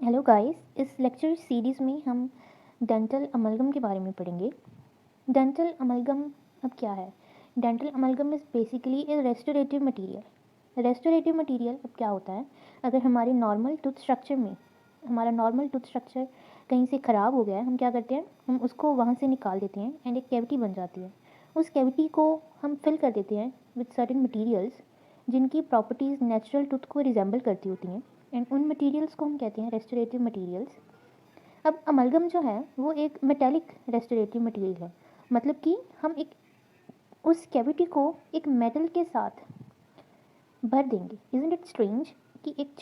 Hello guys, इस lecture series में हम डेंटल अमलगम के बारे में पढ़ेंगे। डेंटल अमलगम अब क्या है? Dental amalgam is basically A restorative material. Restorative material अब क्या होता है? अगर हमारे नॉर्मल टूथ स्ट्रक्चर में हमारा नॉर्मल टूथ स्ट्रक्चर कहीं से ख़राब हो गया है, हम क्या करते हैं, हम उसको वहाँ से निकाल देते हैं एंड एक कैविटी बन जाती है। उस कैविटी को हम फिल कर देते हैं विद सर्टेन मटीरियल्स जिनकी प्रॉपर्टीज़ नेचुरल टूथ को रिजेंबल करती होती हैं, एंड उन मटेरियल्स को हम कहते हैं रेस्टोरेटिव मटेरियल्स। अब अमलगम जो है वो एक मेटेलिक रेस्टोरेटिव मटेरियल है, मतलब कि हम एक उस कैविटी को एक मेटल के साथ भर देंगे। इज़न्ट इट स्ट्रेंज कि एक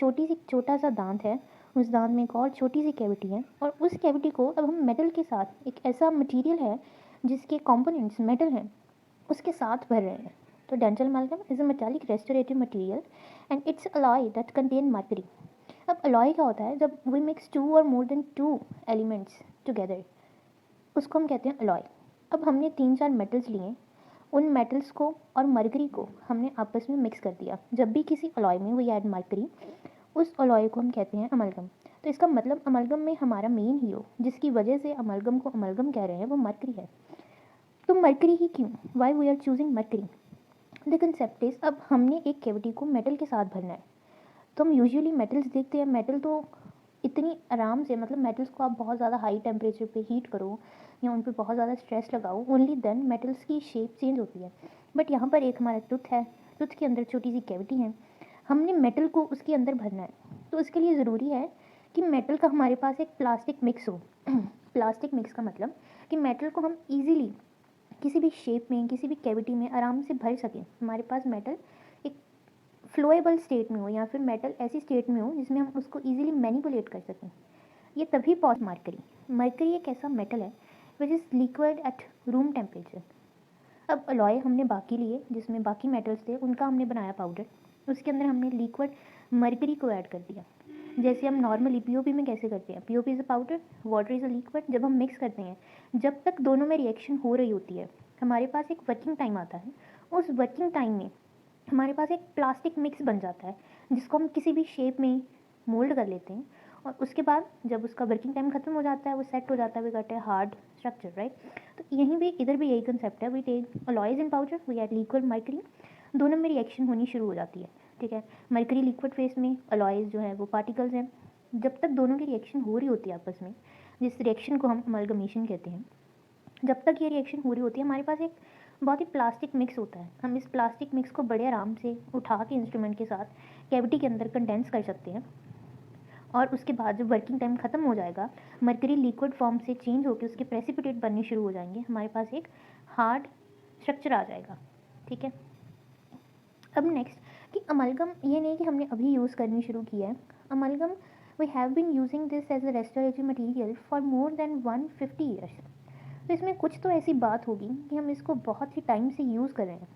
छोटा सा दांत है, उस दांत में एक और छोटी सी कैविटी है, और उस कैविटी को अब हम मेटल के साथ, एक ऐसा मटेरियल है जिसके कंपोनेंट्स मेटल हैं, उसके साथ भर रहे हैं। तो dental amalgam is a metallic restorative material and it's alloy that contain mercury. अब अलॉय क्या होता है? जब वी मिक्स टू और more than two elements together, उसको हम कहते हैं अलॉय। अब हमने 3-4 मेटल्स लिए, उन मेटल्स को और मरकरी को हमने आपस में मिक्स कर दिया। जब भी किसी अलॉय में वी ऐड मरकरी, उस अलॉय को हम कहते हैं अमलगम। तो इसका मतलब अमलगम में हमारा मेन हीरो जिसकी वजह से अमलगम को अमलगम कह रहे हैं वो मरकरी है। तो मरकरी ही क्यों? Why we are choosing mercury? The concept is, अब हमने एक कैविटी को मेटल के साथ भरना है। तो हम यूजुअली मेटल्स देखते हैं, मेटल तो इतनी आराम से, मतलब मेटल्स को आप बहुत ज़्यादा हाई टेम्परेचर पे हीट करो या उन पर बहुत ज़्यादा स्ट्रेस लगाओ, ओनली देन मेटल्स की शेप चेंज होती है। बट यहाँ पर एक हमारा टूथ है, टूथ के अंदर छोटी सी कैविटी है, हमने मेटल को उसके अंदर भरना है। तो इसके लिए ज़रूरी है कि मेटल का हमारे पास एक प्लास्टिक मिक्स हो। प्लास्टिक मिक्स का मतलब कि मेटल को हम ईजिली किसी भी शेप में, किसी भी कैविटी में आराम से भर सकें। हमारे पास मेटल एक फ्लोएबल स्टेट में हो, या फिर मेटल ऐसी स्टेट में हो जिसमें हम उसको इजीली मैनिपुलेट कर सकें। ये तभी मरकरी। मरकरी एक ऐसा मेटल है which is liquid at room temperature. अब अलॉय हमने बाकी लिए जिसमें बाकी मेटल्स थे, उनका हमने बनाया पाउडर, उसके अंदर हमने लिक्विड मरकरी को ऐड कर दिया। जैसे हम नॉर्मली पीओपी में कैसे करते हैं, POP is a powder, water is a liquid. जब हम मिक्स करते हैं, जब तक दोनों में रिएक्शन हो रही होती है, हमारे पास एक वर्किंग टाइम आता है। उस वर्किंग टाइम में हमारे पास एक प्लास्टिक मिक्स बन जाता है जिसको हम किसी भी शेप में मोल्ड कर लेते हैं, और उसके बाद जब उसका वर्किंग टाइम खत्म हो जाता है, वो सेट हो जाता है, we got a hard structure, right. तो यहीं भी इधर भी यही कंसेप्ट है, we take alloys in powder, we add liquid mercury, दोनों में रिएक्शन होनी शुरू हो जाती है। ठीक है, मरकरी लिक्विड फेस में, अलॉयज जो है वो पार्टिकल्स हैं। जब तक दोनों की रिएक्शन हो रही होती है आपस में, जिस रिएक्शन को हम अमलगमेशन कहते हैं, जब तक ये रिएक्शन हो रही होती है, हमारे पास एक बहुत ही प्लास्टिक मिक्स होता है। हम इस प्लास्टिक मिक्स को बड़े आराम से उठा के इंस्ट्रूमेंट के साथ कैविटी के अंदर कंडेंस कर सकते हैं, और उसके बाद जब वर्किंग टाइम ख़त्म हो जाएगा, मरकरी लिक्विड फॉर्म से चेंज होकर उसके प्रेसिपिटेट बनने शुरू हो जाएंगे, हमारे पास एक हार्ड स्ट्रक्चर आ जाएगा। ठीक है, अब नेक्स्ट कि अमलगम ये नहीं कि हमने अभी यूज़ करनी शुरू की है। Amalgam we have been using this as a restorative material for more than 150 years. तो इसमें कुछ तो ऐसी बात होगी कि हम इसको बहुत ही टाइम से यूज़ कर रहे हैं।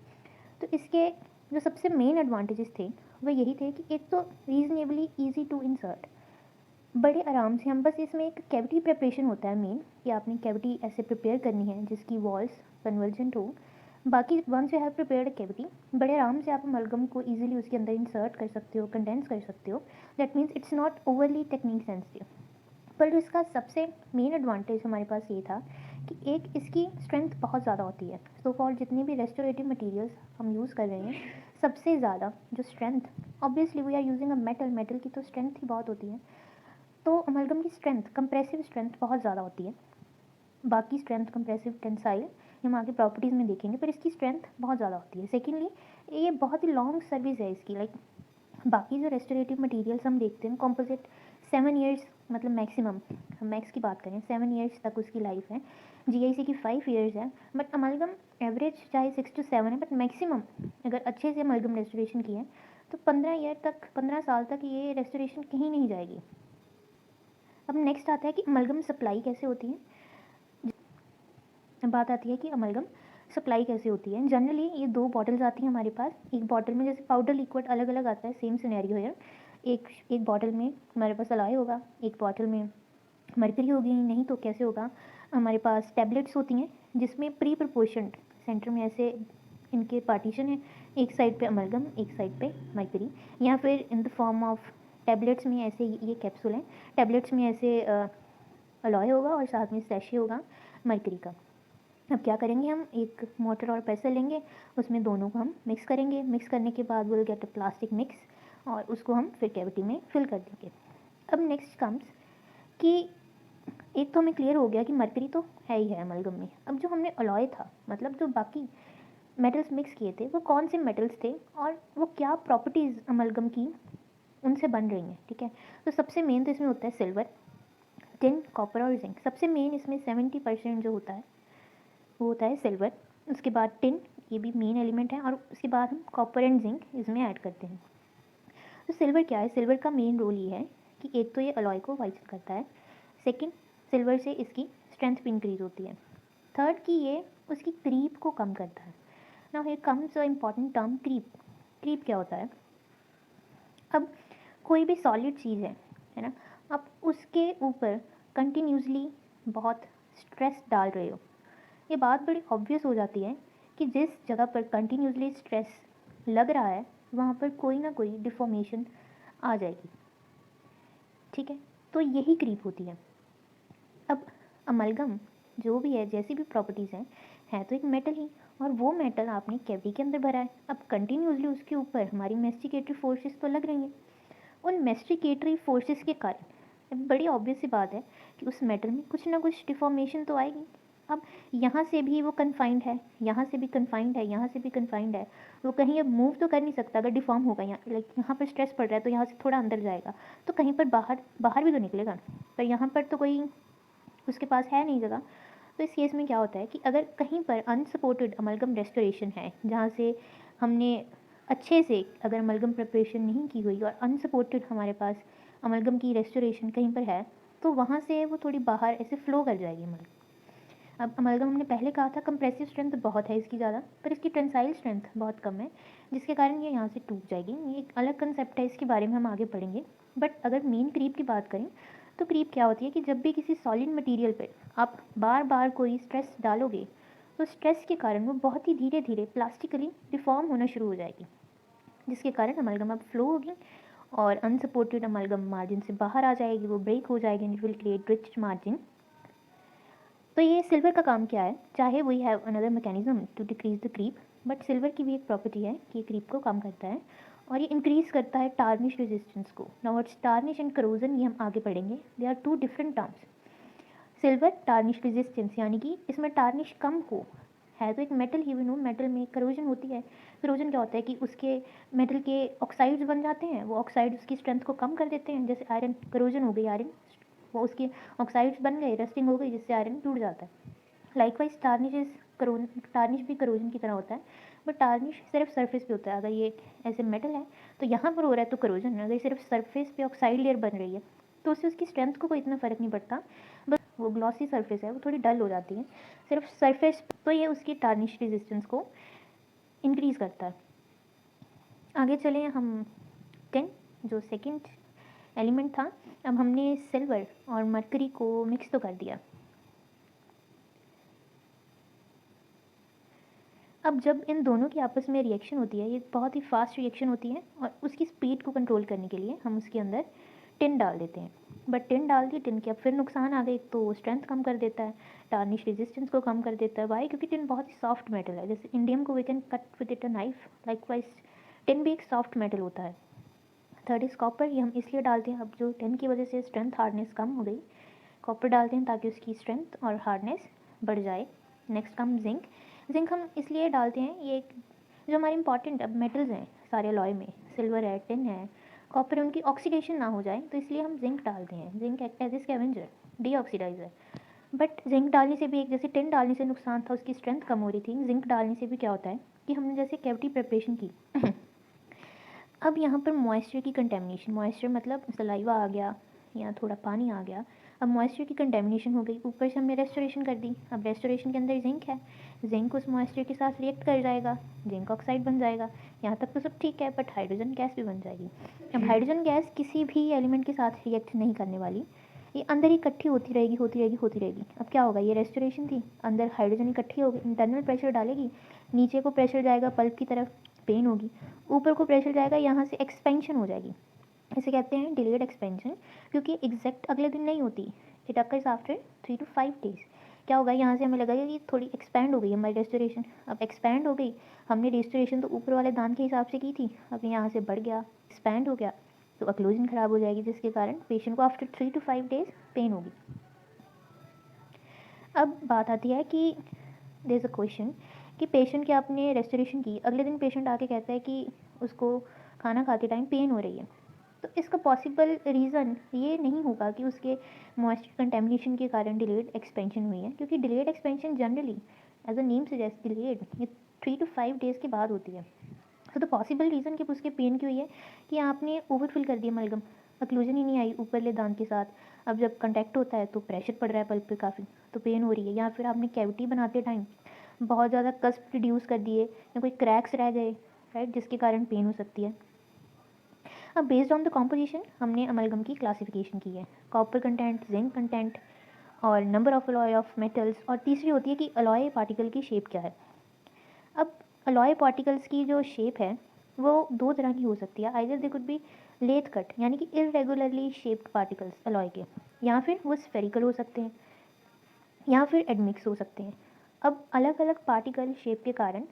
तो इसके जो सबसे मेन एडवांटेजेस थे वो यही थे कि एक तो रीजनेबली ईजी टू इंसर्ट, बड़े आराम से हम, बस इसमें एक कैविटी प्रिपरेशन होता है मेन, कि आपने कैविटी ऐसे प्रिपेयर करनी है जिसकी वॉल्स कन्वर्जेंट हो। बाकी once you have prepared cavity, बड़े आराम से आप अमलगम को इजीली उसके अंदर इंसर्ट कर सकते हो, कंडेंस कर सकते हो। That means it's not overly technique sensitive. पर इसका सबसे मेन एडवांटेज हमारे पास ये था कि एक इसकी स्ट्रेंथ बहुत ज़्यादा होती है। सो फॉर जितने भी रेस्टोरेटिव मटेरियल्स हम यूज़ कर रहे हैं, सबसे ज़्यादा जो strength, obviously we are using a metal, metal की तो स्ट्रेंथ ही बहुत होती है। तो अमलगम की स्ट्रेंथ, कंप्रेसिव स्ट्रेंथ बहुत ज़्यादा होती है। बाकी स्ट्रेंथ, कंप्रेसिव, टेंसाइल, हम आगे प्रॉपर्टीज़ में देखेंगे, पर इसकी स्ट्रेंथ बहुत ज़्यादा होती है। सेकेंडली, ये बहुत ही लॉन्ग सर्विस है इसकी। लाइक बाकी जो रेस्टोरेटिव मटेरियल्स हम देखते हैं, कॉम्पोजिट 7 ईयर्स, मतलब मैक्सिमम, हम मैक्स की बात करें 7 ईयर्स तक उसकी लाइफ है। जीआईसी की 5 ईयर्स है, बट अमलगम एवरेज चाहे 6 to 7 है, बट मैक्सिमम अगर अच्छे से अमलगम रेस्टोरेशन की है तो 15 ईयर तक, 15 साल तक ये रेस्टोरेशन कहीं नहीं जाएगी। अब नेक्स्ट आता है कि अमलगम सप्लाई कैसे होती है। बात आती है कि अमलगम सप्लाई कैसे होती है। जनरली ये 2 बॉटल्स आती हैं हमारे पास। एक बॉटल में जैसे पाउडर लिक्विड अलग अलग आता है, सेम सिनेरियो है। एक बॉटल में हमारे पास अलॉय होगा, एक बॉटल में मरकरी होगी, नहीं तो कैसे होगा, हमारे पास टैबलेट्स होती हैं जिसमें प्री प्रपोर्शनड सेंटर में ऐसे इनके पार्टीशन है, एक साइड पे अमलगम, एक साइड पे मरकरी, या फिर in the form of tablets में ऐसे ये कैप्सूल हैं, टैबलेट्स में ऐसे अलॉय होगा और साथ में सैशे होगा मरकरी का। अब क्या करेंगे, हम एक मोटर और पेसल लेंगे, उसमें दोनों को हम मिक्स करेंगे। मिक्स करने के बाद will get a plastic mix और उसको हम फिर कैविटी में फिल कर देंगे। अब नेक्स्ट कम्स कि एक तो हमें क्लियर हो गया कि मरकरी तो है ही है अमलगम में। अब जो हमने अलॉय था, मतलब जो बाकी मेटल्स मिक्स किए थे, वो कौन से मेटल्स थे और वो क्या प्रॉपर्टीज़ अमलगम की उनसे बन रही हैं, ठीक है। तो सबसे मेन तो इसमें होता है सिल्वर, टिन, कॉपर और जिंक। सबसे मेन इसमें 70% जो होता है वो होता है सिल्वर। उसके बाद टिन, ये भी मेन एलिमेंट है, और उसके बाद हम कॉपर एंड जिंक इसमें ऐड करते हैं। तो सिल्वर क्या है, सिल्वर का मेन रोल ये है कि एक तो ये अलॉय को वाइटन करता है, सेकंड सिल्वर से इसकी स्ट्रेंथ भी इंक्रीज होती है, थर्ड कि ये उसकी क्रीप को कम करता है। Now here comes a important term creep. Creep क्या होता है, अब कोई भी सॉलिड चीज़ है ना, आप उसके ऊपर कंटिन्यूसली बहुत स्ट्रेस डाल रहे हो, ये बात बड़ी ऑब्वियस हो जाती है कि जिस जगह पर कंटिन्यूसली स्ट्रेस लग रहा है वहाँ पर कोई ना कोई डिफॉर्मेशन आ जाएगी, ठीक है। तो यही क्रीप होती है। अब अमलगम जो भी है, जैसी भी प्रॉपर्टीज़ हैं, है तो एक मेटल ही, और वो मेटल आपने कैविटी के अंदर भरा है। अब कंटिन्यूसली उसके ऊपर हमारी मेस्टिकेटरी फोर्सेस तो लग रही हैं, उन मेस्टिकेटरी फोर्सेस के कारण बड़ी ऑब्वियस सी बात है कि उस मेटल में कुछ ना कुछ डिफॉर्मेशन तो आएगी। अब यहाँ से भी वो कन्फाइंड है, यहाँ से भी कन्फाइंड है, यहाँ से भी कन्फाइंड है, वो कहीं अब मूव तो कर नहीं सकता। अगर डिफॉर्म होगा यहाँ, लाइक यहाँ पर स्ट्रेस पड़ रहा है तो यहाँ से थोड़ा अंदर जाएगा तो कहीं पर बाहर बाहर भी तो निकलेगा, पर यहाँ पर तो कोई उसके पास है नहीं जगह। तो इस केस में क्या होता है कि अगर कहीं पर अनसपोर्टेड अमलगम रेस्टोरेशन है, जहाँ से हमने अच्छे से अगर अमलगम प्रिपरेशन नहीं की हुई और अनसपोर्टेड हमारे पास अमलगम की रेस्टोरेशन कहीं पर है, तो वहाँ से वो थोड़ी बाहर ऐसे फ्लो कर जाएगी अमलगम। अब अमलगम हमने पहले कहा था कंप्रेसिव स्ट्रेंथ बहुत है इसकी ज़्यादा, पर इसकी टेंसाइल स्ट्रेंथ बहुत कम है, जिसके कारण ये यहाँ से टूट जाएगी। ये एक अलग कंसेप्ट है, इसके बारे में हम आगे पढ़ेंगे। बट अगर मेन क्रीप की बात करें तो क्रीप क्या होती है कि जब भी किसी सॉलिड मटेरियल पे आप बार बार कोई स्ट्रेस डालोगे तो स्ट्रेस के कारण वो बहुत ही धीरे धीरे प्लास्टिकली डिफॉर्म होना शुरू हो जाएगी, जिसके कारण अमलगम अब फ्लो होगी और अनसपोर्टेड अमलगम मार्जिन से बाहर आ जाएगी, वो ब्रेक हो जाएगी and it will create rich margin. तो ये सिल्वर का काम क्या है, चाहे we have another mechanism to decrease the creep, but silver की भी एक प्रॉपर्टी है कि क्रीप को कम करता है और ये इंक्रीज़ करता है टार्निश रेजिस्टेंस को। Now what's tarnish and corrosion, ये हम आगे पढ़ेंगे, they are two different terms. Silver tarnish resistance यानी कि इसमें टार्निश कम हो, है तो एक मेटल ही, नो मेटल में करोजन होती है। करोजन क्या होता है कि उसके मेटल के ऑक्साइड्स बन जाते हैं, वो ऑक्साइड उसकी स्ट्रेंथ को कम कर देते हैं। जैसे आयरन, करोजन हो गई आयरन, वो उसके ऑक्साइड्स बन गए, रस्टिंग हो गई, जिससे आयरन टूट जाता है। लाइकवाइज टार्निश इज टार्निश भी करोजन की तरह होता है, बट टार्निश सिर्फ सरफेस पे होता है। अगर ये ऐसे मेटल है तो यहाँ पर हो रहा है तो करोजन है, अगर सिर्फ सरफेस पे ऑक्साइड लेयर बन रही है तो उससे उसकी स्ट्रेंथ को कोई इतना फ़र्क नहीं पड़ता, बस वो ग्लॉसी सरफेस है वो थोड़ी डल हो जाती है सिर्फ सरफेस, तो ये उसकी टार्निश रेजिस्टेंस को इंक्रीज़ करता है। आगे चले हम टिन, जो सेकंड एलिमेंट था। अब हमने सिल्वर और मरकरी को मिक्स तो कर दिया। अब जब इन दोनों की आपस में रिएक्शन होती है, ये बहुत ही फास्ट रिएक्शन होती है, और उसकी स्पीड को कंट्रोल करने के लिए हम उसके अंदर टिन डाल देते हैं। बट टिन डाल दी, टिन के अब फिर नुकसान आ गए, तो स्ट्रेंथ कम कर देता है, टार्निश रेजिस्टेंस को कम कर देता है। वाई? क्योंकि टिन बहुत ही सॉफ्ट मेटल है, जैसे इंडियम को we can cut with it a knife, likewise tin भी एक सॉफ्ट मेटल होता है। थर्ड इज कॉपर, ये हम इसलिए डालते हैं, अब जो टिन की वजह से स्ट्रेंथ हार्डनेस कम हो गई, कॉपर डालते हैं ताकि उसकी स्ट्रेंथ और हार्डनेस बढ़ जाए। Next come zinc. जिंक हम इसलिए डालते हैं, ये एक जो हमारे इंपॉर्टेंट अब मेटल्स हैं सारे अलॉय में, सिल्वर है, टिन है, कॉपर है, उनकी ऑक्सीडेशन ना हो जाए तो इसलिए हम जिंक डालते हैं। Zinc act as a scavenger, deoxidiser. But zinc डालने से भी एक, जैसे टिन डालने से नुकसान था, उसकी स्ट्रेंथ कम हो रही थी, जिंक डालने से भी क्या होता है कि हमने जैसे कैविटी प्रिपरेशन की अब यहाँ पर मॉइस्चर की कंटेमिनेशन, मॉइस्चर मतलब सलाइवा आ गया या थोड़ा पानी आ गया, अब मॉइस्चर की कंटेमिनेशन हो गई, ऊपर से हमने रेस्टोरेशन कर दी। अब रेस्टोरेशन के अंदर जिंक है, जिंक उस मॉइस्चर के साथ रिएक्ट कर जाएगा, जिंक ऑक्साइड बन जाएगा। यहाँ तक तो सब ठीक है, बट हाइड्रोजन गैस भी बन जाएगी। अब हाइड्रोजन गैस किसी भी एलिमेंट के साथ रिएक्ट नहीं करने वाली, ये अंदर ही इकट्ठी होती रहेगी होती रहेगी होती रहेगी। अब क्या होगा, ये रेस्टोरेशन थी, अंदर हाइड्रोजन इकट्ठी होगी, इंटरनल प्रेशर डालेगी, नीचे को प्रेशर जाएगा पल्प की तरफ, पेन होगी, ऊपर को प्रेशर जाएगा, यहाँ से एक्सपेंशन हो जाएगी। इसे कहते हैं डिलेड एक्सपेंशन, क्योंकि एग्जैक्ट अगले दिन नहीं होती, it occurs after 3 to 5 days. क्या होगा, यहाँ से हमें लगेगा कि थोड़ी एक्सपैंड हो गई हमारी रेस्टोरेशन। अब एक्सपैंड हो गई, हमने रेस्टोरेशन तो ऊपर वाले दान के हिसाब से की थी, अब यहाँ से बढ़ गया, एक्सपैंड हो गया, तो अक्लूजन ख़राब हो जाएगी, जिसके कारण पेशेंट को आफ्टर 3 to 5 डेज पेन होगी। अब बात आती है कि देयर इज़ अ क्वेश्चन कि पेशेंट की आपने रेस्टोरेशन की, अगले दिन पेशेंट आके कहता है कि उसको खाना खाते टाइम पेन हो रही है। तो इसका पॉसिबल रीज़न ये नहीं होगा कि उसके मॉइस्चर कंटेमिनेशन के कारण डिलेड एक्सपेंशन हुई है, क्योंकि delayed expansion generally as a name suggest delayed ये 3 to 5 डेज़ के बाद होती है। सो द पॉसिबल रीज़न कि उसके पेन की हुई है कि आपने ओवरफिल कर दिया अमलगम, अक्लूजन ही नहीं आई ऊपरले दांत के साथ। अब जब कंटैक्ट होता है तो प्रेशर पड़ रहा है पल्प पे काफ़ी, तो पेन हो रही है। या फिर आपने कैविटी बनाते टाइम बहुत ज़्यादा कस्प रिड्यूस कर दिए या कोई क्रैक्स रह गए, राइट, जिसके कारण पेन हो सकती है। अब बेस्ड ऑन द कॉम्पोजिशन हमने अमलगम की क्लासिफिकेशन की है, कॉपर कंटेंट, जिंक कंटेंट और number of alloy of metals, और तीसरी होती है कि अलॉय पार्टिकल की शेप क्या है। अब अलॉय पार्टिकल्स की जो शेप है वो दो तरह की हो सकती है, either they could be lathe cut यानी कि इरेगुलरली शेप्ड पार्टिकल्स अलॉय के, या फिर वो स्फेरिकल हो सकते हैं, या फिर एडमिक्स हो सकते हैं। अब अलग अलग पार्टिकल शेप के कारण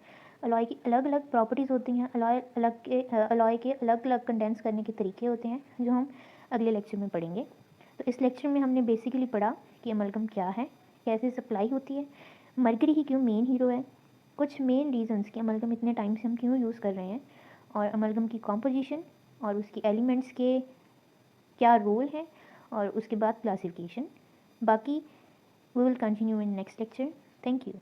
अलॉय की अलग अलग प्रॉपर्टीज़ होती हैं, अलॉय के अलग अलग कंडेंस करने के तरीके होते हैं, जो हम अगले लेक्चर में पढ़ेंगे। तो इस लेक्चर में हमने बेसिकली पढ़ा कि अमलगम क्या है, कैसे सप्लाई होती है, मरकरी ही क्यों मेन हीरो है, कुछ मेन रीजंस कि अमलगम इतने टाइम से हम क्यों यूज़ कर रहे हैं, और अमलगम की कॉम्पोजिशन और उसकी एलिमेंट्स के क्या रोल है, और उसके बाद क्लासिफिकेशन। बाकी we will continue in next lecture. Thank you.